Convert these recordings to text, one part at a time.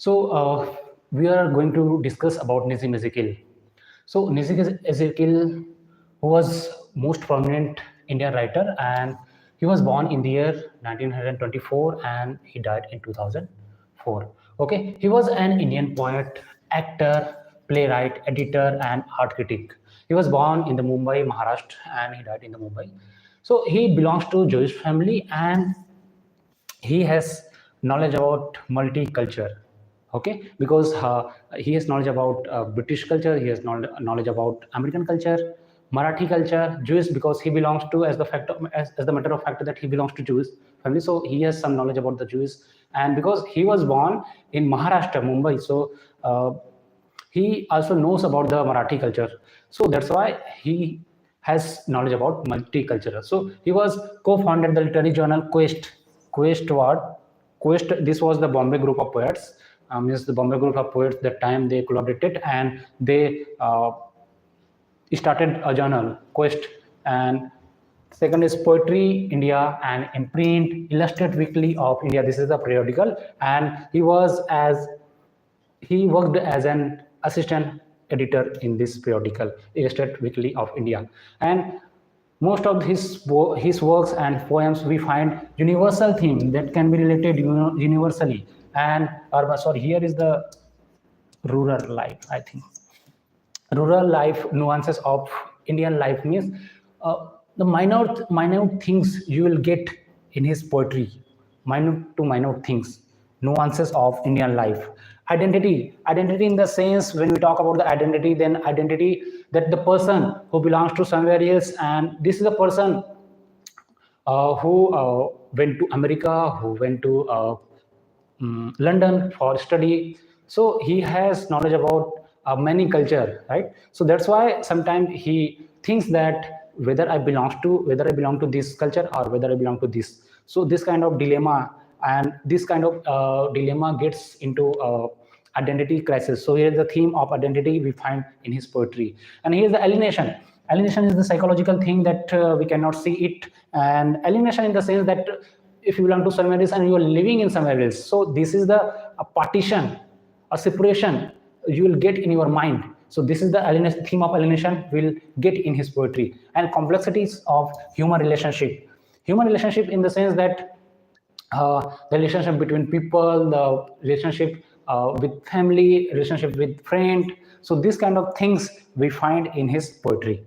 We are going to discuss about Nissim Ezekiel. So Nissim Ezekiel, who was most prominent Indian writer, and he was born in the year 1924 and he died in 2004. Okay, he was an Indian poet, actor, playwright, editor, and art critic. He was born in the Mumbai, Maharashtra, and he died in the Mumbai. So he belongs to Jewish family, and he has knowledge about multiculture. Okay, because he has knowledge about British culture, he has knowledge about American culture, Marathi culture, Jewish, because he belongs to, as the fact of, as the matter of fact that he belongs to Jewish family, so he has some knowledge about the Jewish. And because he was born in Maharashtra, Mumbai, so he also knows about the Marathi culture, so that's why he has knowledge about multicultural. So he was co-founded the literary journal Quest. This was the Bombay group of poets. Means the Bombay group of poets. That time they collaborated and they started a journal, Quest. And second is Poetry India and Imprint, Illustrated Weekly of India. This is the periodical, and he worked as an assistant editor in this periodical, Illustrated Weekly of India. And most of his works and poems we find universal theme that can be related universally. And here is the rural life. I think rural life nuances of Indian life means the minute things you will get in his poetry, minute things, nuances of Indian life. Identity in the sense, when we talk about the identity, then identity that the person who belongs to somewhere else, and this is the person who went to America, who went to London for study. So he has knowledge about many culture, right? So that's why sometimes he thinks that whether I belong to this culture or whether I belong to this. So this kind of dilemma, and this kind of dilemma gets into identity crisis. So here's the theme of identity we find in his poetry. And here's the alienation. Alienation is the psychological thing that we cannot see it, and alienation in the sense that if you belong to somewhere else and you are living in somewhere else, so this is a partition, a separation you will get in your mind. So this is the alienation, theme of alienation will get in his poetry. And complexities of human relationship in the sense that the relationship between people, the relationship with family, relationship with friend. So this kind of things we find in his poetry.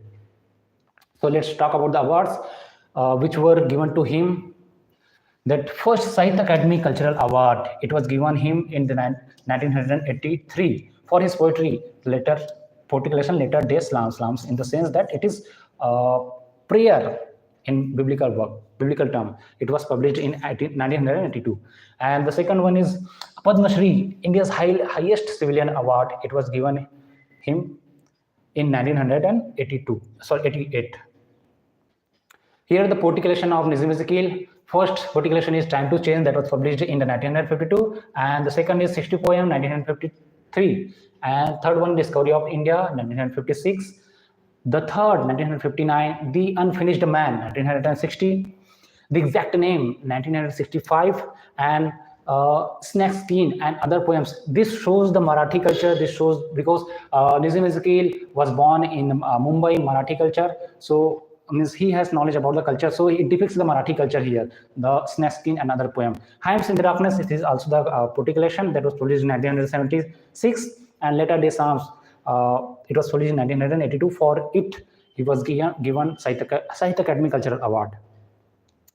So let's talk about the awards which were given to him. That first Sahitya Academy Cultural Award, it was given him in the 1983 for his poetry, poetry collection Latter Day Slams, in the sense that it is prayer in biblical term. It was published in 1982. And the second one is Padma Shri, India's highest civilian award. It was given him in 1988. Here the poetry collection of Nissim Ezekiel. First poetry collection is Time to Change, that was published in the 1952, and the second is 60 Poem 1953, and third one Discovery of India 1956, the third 1959, The Unfinished Man 1960, The Exact Name 1965, and Snake Skin and Other Poems. This shows the Marathi culture. This shows because Nissim Ezekiel was born in Mumbai, Marathi culture. So means he has knowledge about the culture, so it depicts the Marathi culture here. The Snake Skin and Other Poem. Hymns in the Darkness, it is also the poetry collection that was published in 1976, and Latter Day Psalms, it was published in 1982. For it, he was given Sahitya Academy Cultural Award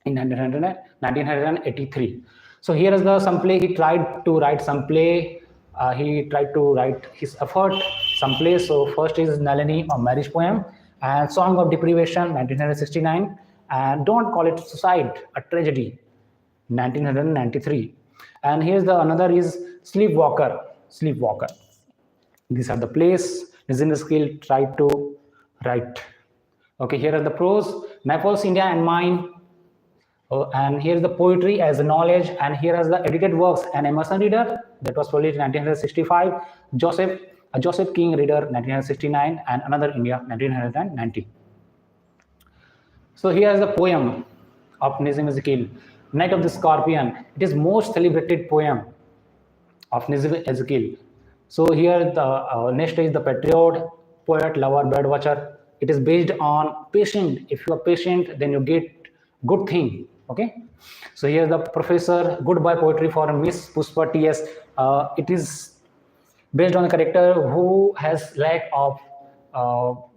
in 1983. So here is some play. He tried to write some play. He tried to write his effort, some plays. So first is Nalini, a marriage poem, and Song of Deprivation 1969, and Don't Call It Suicide, a Tragedy 1993. And here's another is Sleepwalker. These are the plays Nissim Ezekiel tried to write. Okay, here are the prose, Naples, India and Mine. And here's the poetry as a knowledge, and here are the edited works, An Emerson Reader, that was published in 1965, Joseph King Reader 1969, and Another India 1990. So here is the poem of Nissim Ezekiel, Night of the Scorpion. It is most celebrated poem of Nissim Ezekiel. So here the next is the patriot, poet, lover, bird watcher. It is based on patient. If you are patient, then you get good thing. Okay. So here the professor, goodbye poetry for Miss Puspa TS. It is based on a character who has lack of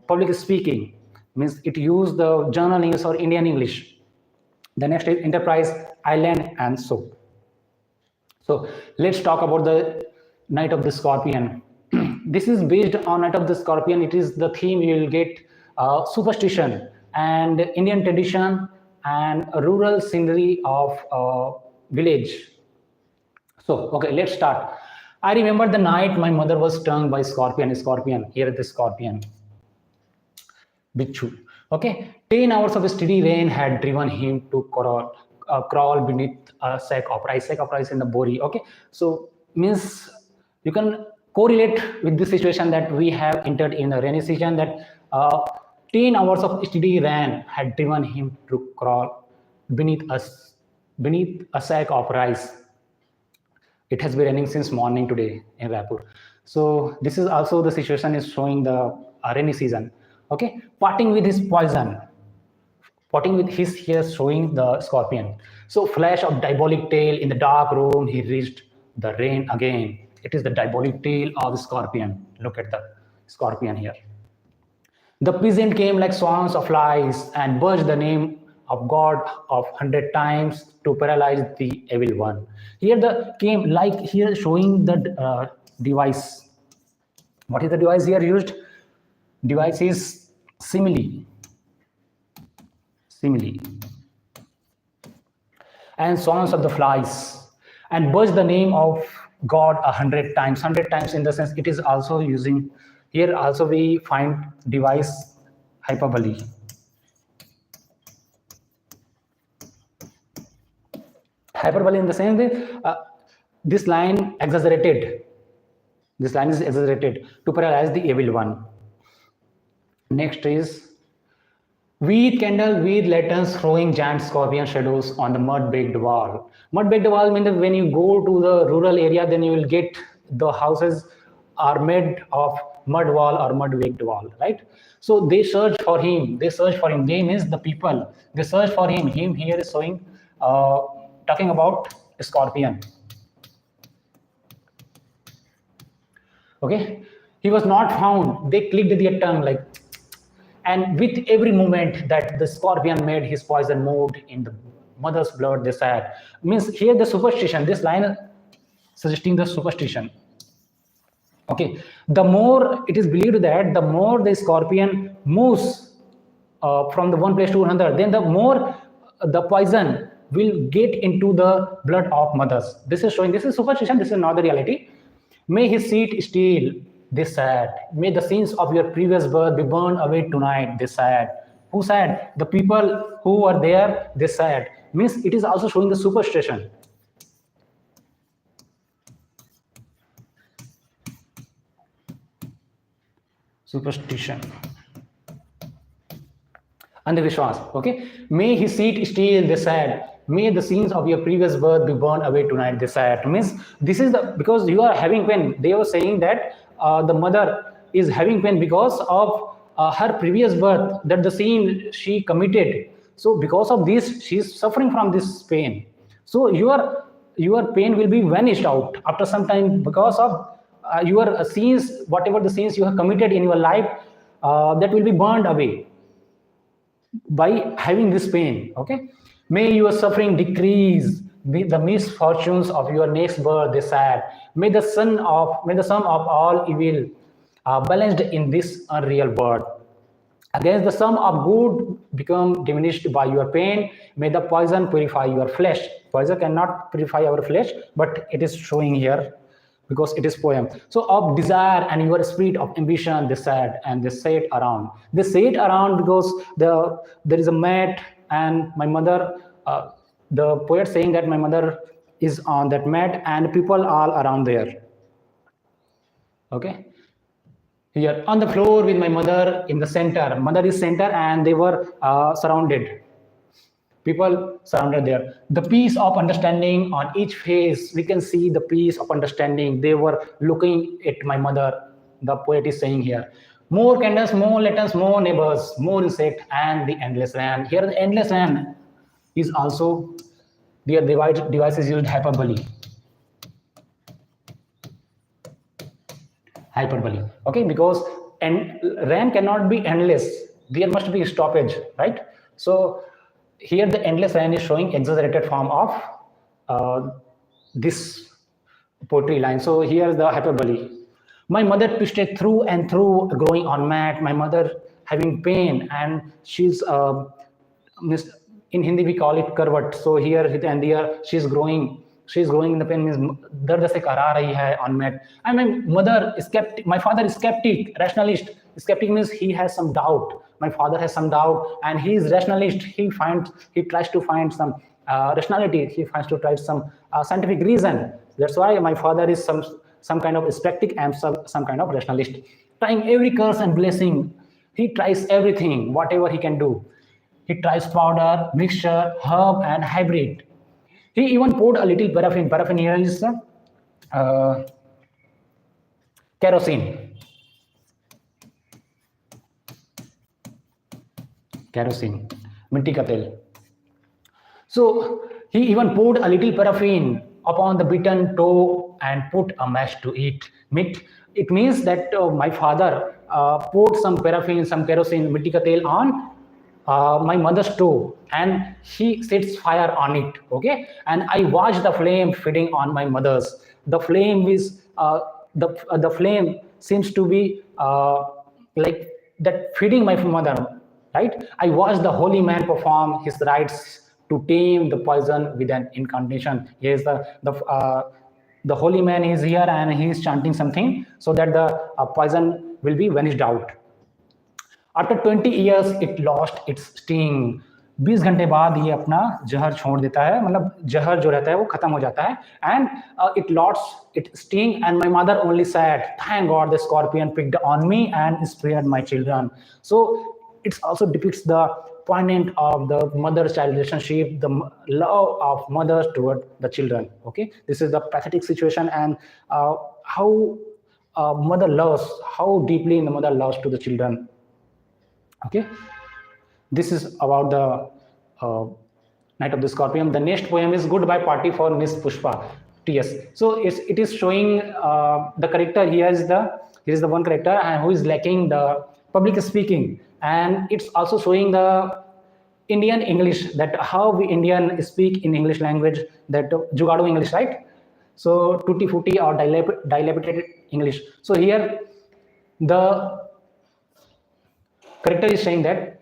public speaking. Means it use the journal English or Indian English. The next is enterprise, island, and so. So let's talk about the Night of the Scorpion. This is based on Night of the Scorpion. It is the theme you will get superstition and Indian tradition and a rural scenery of village. So, okay, let's start. I remember the night my mother was stung by scorpion. Scorpion, here is the scorpion. Bichu. Okay, 10 hours of steady rain had driven him to crawl beneath a sack of rice. Sack of rice in the bori. Okay, so means you can correlate with the situation that we have entered in the rainy season, that 10 hours of steady rain had driven him to crawl beneath a sack of rice. It has been raining since morning today in Raipur. So this is also the situation is showing the rainy season. Okay, parting with his poison, parting with his here showing the scorpion. So flash of diabolic tail in the dark room, he reached the rain again. It is the diabolic tail of the scorpion. Look at the scorpion here. The peasant came like swarms of flies and buzzed the name of God of 100 times to paralyze the evil one. Here the came like here showing the device. What is the device here used? Device is simile. Simile. And swarms of the flies and buzzed the name of God 100 times. 100 times in the sense it is also using here also we find device hyperbole. Hyperbole in the same way, this line exaggerated. This line is exaggerated to paralyze the evil one. Next is with candle with lanterns throwing giant scorpion shadows on the mud-baked wall. Mud-baked wall means that when you go to the rural area, then you will get the houses are made of mud wall or mud-baked wall, right? So they search for him. They search for him. They means the people. They search for him. Him here is showing, talking about a scorpion. Okay, he was not found. They clicked their tongue like, and with every movement that the scorpion made, his poison moved in the mother's blood. They said, means here the superstition. This line suggesting the superstition. Okay, the more it is believed that the more the scorpion moves from the one place to another, then the more the poison will get into the blood of mothers. This is showing. This is superstition. This is not the reality. May his seat still, they said. May the sins of your previous birth be burned away tonight, they said. Who said? The people who were there, they said. Means it is also showing the superstition. Superstition. Andhvishwas, okay? May his seat still, they said. May the sins of your previous birth be burned away tonight, they said. Means this is the, because you are having pain. They were saying that the mother is having pain because of her previous birth, that the sin she committed. So because of this, she is suffering from this pain. So your pain will be vanished out after some time because of your sins, whatever the sins you have committed in your life, that will be burned away by having this pain. Okay, may your suffering decrease, may the misfortunes of your next birth, they said. May the sum of all evil balanced in this unreal world. Against the sum of good become diminished by your pain. May the poison purify your flesh. Poison cannot purify our flesh, but it is showing here because it is poem. So of desire and your spirit of ambition, they said, and they say it around. They say it around because there is a mat, and my mother, the poet saying that my mother is on that mat and people all around there. Okay. Here on the floor with my mother in the center. Mother is center and they were surrounded. people surrounded there. The peace of understanding on each face, we can see the peace of understanding. They were looking at my mother. The poet is saying here, more candles, more lanterns, more neighbors, more insect, and the endless land. Here the endless land is also, the device is used hyperbole. Okay, because and RAM cannot be endless, there must be stoppage, right? So here the endless RAM is showing exaggerated form of this poetry line. So here's the hyperbole. My mother twisted through and through, growing on mat. My mother having pain, and she's in Hindi we call it curvat. So here and here she's growing in the pain, means दर्द से करा रही है on mat. And my mother is skeptic, my father is skeptic, rationalist. Skeptic means he has some doubt. My father has some doubt, and he is rationalist. He tries to find some rationality. He tries to try some scientific reason. That's why my father is some kind of skeptic and some kind of rationalist. Trying every curse and blessing, he tries everything, whatever he can do. He tries powder, mixture, herb, and hybrid. He even poured a little paraffin. Paraffin here is kerosene. Minti ka tel. So he even poured a little paraffin upon the beaten toe and put a mash to eat. It means that my father poured some paraffin, some kerosene, minti ka tel on my mother's toe, and he sets fire on it. Okay, and I watch the flame feeding on my mother's. The flame is the flame seems to be like that feeding my mother, right? I watch the holy man perform his rites to tame the poison with an incantation. Here's the holy man is here, and he is chanting something so that the poison will be vanished out. After 20 years, it lost its sting. 20 घंटे बाद ये अपना जहर छोड़ देता है, मतलब जहर जो रहता है वो खत्म हो जाता है. And it lost its sting, and my mother only said, "Thank God the scorpion picked on me and spared my children." So it also depicts the poignant of the mother-child relationship, the love of mothers toward the children. Okay, this is the pathetic situation, and how mother loves, how deeply the mother loves to the children. Okay, this is about the Night of the Scorpion. The next poem is Goodbye Party for Miss Pushpa, TS. So it is showing the character. Here is the one character who is lacking the public speaking, and it's also showing the Indian English, that how we Indian speak in English language, that Jugado English, right? So tutti frutti or dilapidated English. So here the character is saying that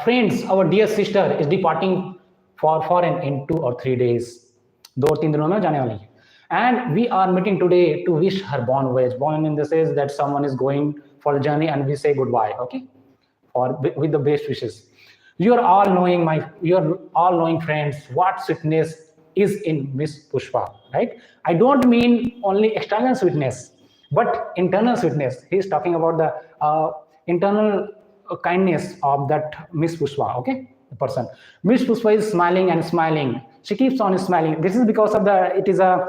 friends, our dear sister is departing for foreign in 2 or 3 days. 2-3 दिनों में जाने वाली है. And we are meeting today to wish her bon voyage. Bon in the sense that someone is going for the journey and we say goodbye. Okay, or with the best wishes. You are all knowing friends what sweetness is in Miss Pushpa, right? I don't mean only external sweetness, but internal sweetness. He is talking about the internal kindness of that Miss Pushpa. Okay, the person. Miss Pushpa is smiling and smiling. She keeps on smiling. This is because of it is a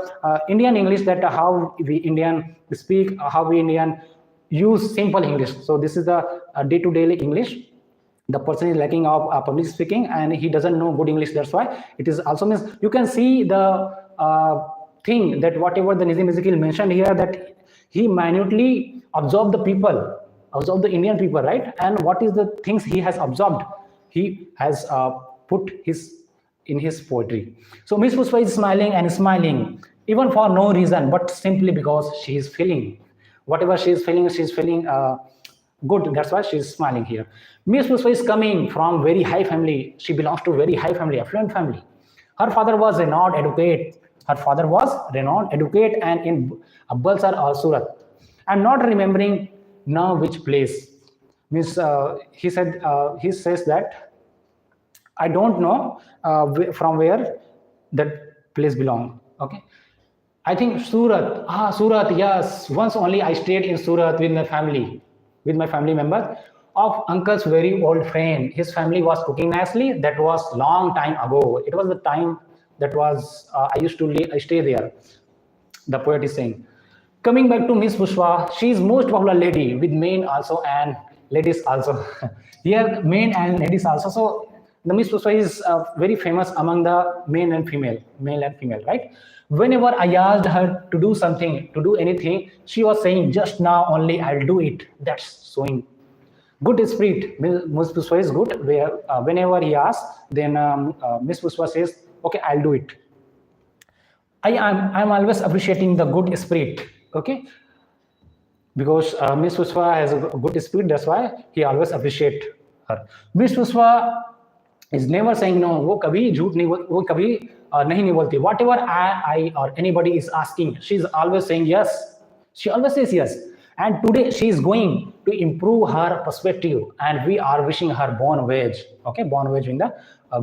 Indian English, that how we Indian speak, how we Indian use simple English. So this is the day-to-day English. The person is lacking of public speaking, and he doesn't know good English. That's why it is also means you can see the thing that whatever the Nissim Ezekiel mentioned here, that he minutely observed the people, observed the Indian people, right? And what is the things he has observed, he has put in his poetry. So Miss Pushpa is smiling and smiling, even for no reason, but simply because she is feeling whatever she is feeling. She is feeling good. That's why she is smiling here. Miss Pushpa is coming from very high family. She belongs to very high family, affluent family. Her father was renowned advocate. And in Balsar or Surat. I'm not remembering now which place. Miss he says that I don't know from where that place belong. Okay, I think Surat. Surat. Yes, once only I stayed in Surat with my family members. of uncle's very old friend. His family was cooking nicely. That was long time ago. It was the time that was I used to stay there. The poet is saying. Coming back to Miss Pushpa, she is most popular lady with men also and ladies also. Here, men and ladies also. So the Miss Pushpa is very famous among the male and female, right? Whenever I asked her to do something, to do anything, she was saying, "Just now only I'll do it." That's showing good spirit. Miss Pushpa is good. Whenever he asks, then Miss Pushpa says, "Okay, I'll do it." I'm always appreciating the good spirit. Okay, because Miss Pushpa has a good spirit. That's why he always appreciate her. Miss Pushpa is never saying no. वो कभी झूठ नहीं वो कभी नहीं बोलती. Whatever I or anybody is asking, she is always saying yes. She always says yes. And today she is going to improve her perspective, and we are wishing her born wage. Okay, born wage in the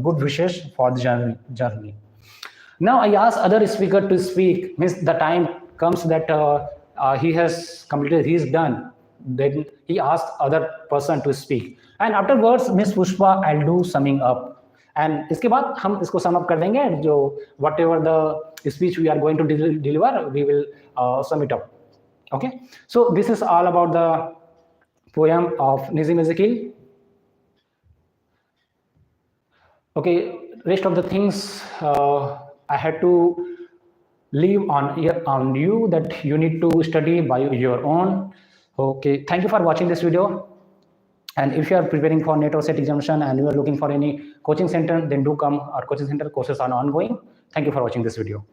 good wishes for the journey. Now I ask other speaker to speak. Means the time comes that he has completed, he is done. Then he asked other person to speak. And afterwards, Miss Pushpa, I'll do summing up. And इसके बाद हम इसको sum up कर देंगे. जो whatever the speech we are going to deliver, we will sum it up. Okay. So this is all about the poem of Nissim Ezekiel. Okay. Rest of the things I had to leave on you that you need to study by your own. Okay, thank you for watching this video. And if you are preparing for NET or SET examination and you are looking for any coaching center, then do come. Our coaching center courses are ongoing. Thank you for watching this video.